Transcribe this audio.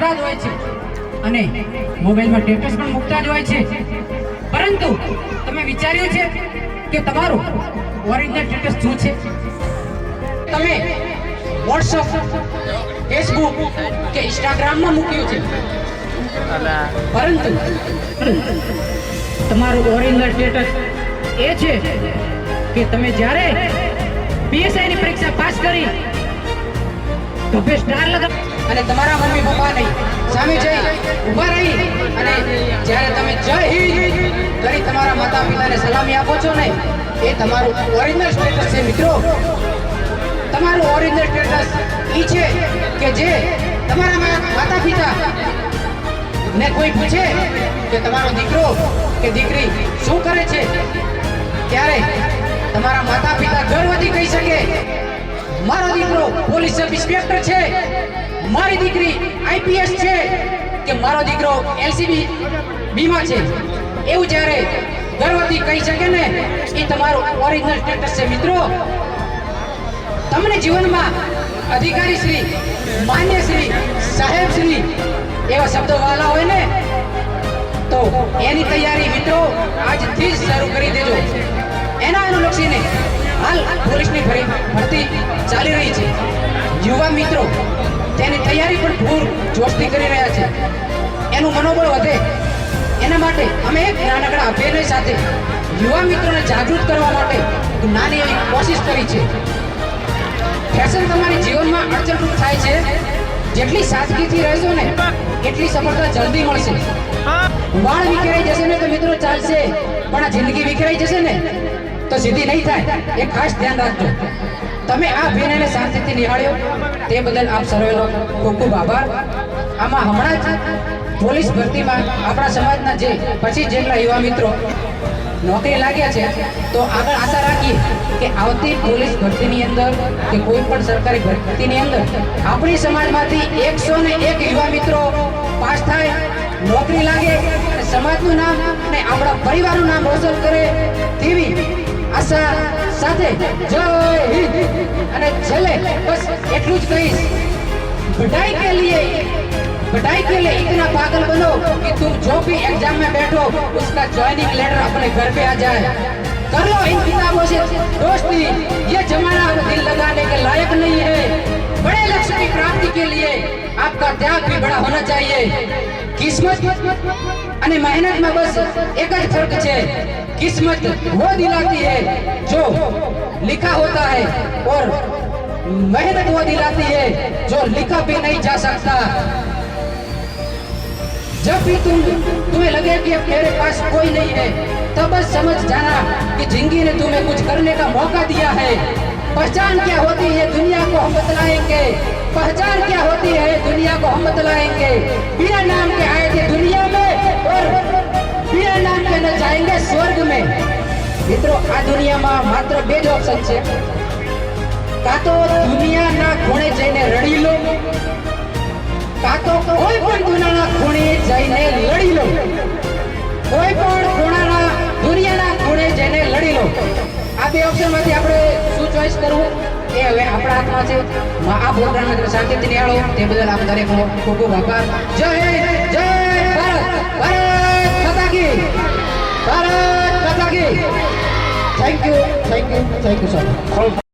કરતા જ હોય છે અને મોબાઈલમાં સ્ટેટસ પણ મૂકતા જ હોય છે, પરંતુ તમે વિચાર્યું છે કે તમારું ઓરિજિનલ સ્ટેટસ શું છે? તમે વોટ્સઅપ, ફેસબુક કે ઇન્સ્ટાગ્રામમાં મૂક્યું છે, પરંતુ તમારું ઓરિજિનલ સ્ટેટસ એ છે કે તમે જ્યારે પીએસઆઈ ની પરીક્ષા પાસ કરી તો સ્ટાર લગા અને તમારા મમ્મી પપ્પા નહીં સામે જઈ ઊભા રહી અને જ્યારે તમે જય હિન્દ કરી તમારા માતા પિતાને સલામી આપો છો ને, એ તમારું ઓરિજિનલ સ્ટેટસ છે મિત્રો. તમારું ઓરિજિનલ સ્ટેટસ ઈ છે કે જે તમારા માતા પિતા ને કોઈ પૂછે કે તમારો દીકરો કે દીકરી શું કરે છે, ત્યારે તમારા માતા પિતા ગર્વથી કહી શકે, મારો દીકરો પોલીસ સબ ઇન્સ્પેક્ટર છે, મારી દીકરી આઈપીએસ છે કે મારો દીકરો એલસીબી બીમા છે. એવું જ્યારે ગર્વથી કહી શકે ને, એ તમારું ઓરિજિનલ સ્ટેટસ છે મિત્રો. તમને જીવનમાં અધિકારી શ્રી, માન્ય શ્રી, સાહેબ શ્રી એવા શબ્દો વાલા હોય ને, તો એની તૈયારી મિત્રો આજથી જ શરૂ કરી દેજો. એના અનુલક્ષીને હાલ પોલીસની ભરતી ચાલી રહી છે. યુવા મિત્રો તેની તૈયારી પણ પૂર જોશથી કરી રહ્યા છે. એનું મનોબળ વધે એના માટે અમે એક નાનકડા અભિયાન સાથે યુવા મિત્રોને જાગૃત કરવા માટે નાની એવી કોશિશ કરી છે. ફેશન તમારી જીવનમાં અડચણરૂપ થાય છે, જેટલી સાદગીથી રહેશો ને એટલી સફળતા જલ્દી મળશે. વાળ વિખેરાઈ જશે ને તો મિત્રો ચાલશે, પણ આ જિંદગી વિખેરાઈ જશે ને તો સીધી નહીં થાય. એ ખાસ ધ્યાન રાખજો. તમે આ અભિયાનને શાંતિથી નિહાળ્યો તે બદલ આપ સર્વેનો ખૂબ ખૂબ આભાર. આમાં હમણાં જ પોલીસ ભરતીમાં આપણા સમાજના જે 25 જેટલા યુવા મિત્રો નોકરી લાગ્યા છે, તો આગળ આશા રાખીએ કે આવતી પોલીસ ભરતીની અંદર કે કોઈ પણ સરકારી ભરતીની અંદર આપણી સમાજમાંથી 101 યુવા મિત્રો પાસ થાય, નોકરી લાગે અને સમાજનું નામ અને આપણા પરિવારનું નામ રોશન કરે તેવી આશા સાથે જય હિન્દ. અને છેલ્લે બસ એટલું જ કહીશ, પઢાઈ કે लिए इतना पागल बनो कि तुम जो भी एग्जाम में बैठो उसका ज्वाइनिंग लेटर अपने घर पे आ जाए. कर लो इन किताबों से दोस्ती, ये जमाना अब दिल लगाने के लायक नहीं है. बड़े लक्ष्य की प्राप्ति के लिए आपका त्याग भी बड़ा होना चाहिए. किस्मत અને મહેનતમાં બસ એક જ ફર્ક છે. किस्मत वो दिलाती है जो लिखा होता है और मेहनत वो दिलाती है जो लिखा भी नहीं जा सकता. जब भी तुम्हें लगे कि अब मेरे पास कोई नहीं है, तब बस समझ जाना कि जिंदगी ने तुम्हें कुछ करने का मौका दिया है. पहचान क्या होती है दुनिया को हम बतलाएंगे, पहचान क्या होती है दुनिया को हम बतलाएंगे. बिना नाम के आए थे दुनिया में और बिना नाम के न जाएंगे स्वर्ग में. મિત્રો, આ દુનિયામાં માત્ર બે જ ઓપ્શન છે, કાં તો દુનિયાના ખૂણે જઈને રડી લો, કાં તો કોઈ પણ દુનિયાના ખૂણે જઈને લડી લો. કોઈ પણ દુનિયાના ખૂણે જઈને લડી લો. આ બે ઓપ્શનમાંથી આપણે શું ચોઈસ કરવું એ હવે આપણા હાથમાં છે. આ પ્રોગ્રામને શાંતિથી નિહાળો તે બદલ આપ દરેકનો ખૂબ ખૂબ આભાર. જય હિન્દ, જય ભારત, ભારત માતા કી, ભારત માતા કી. Thank you so much.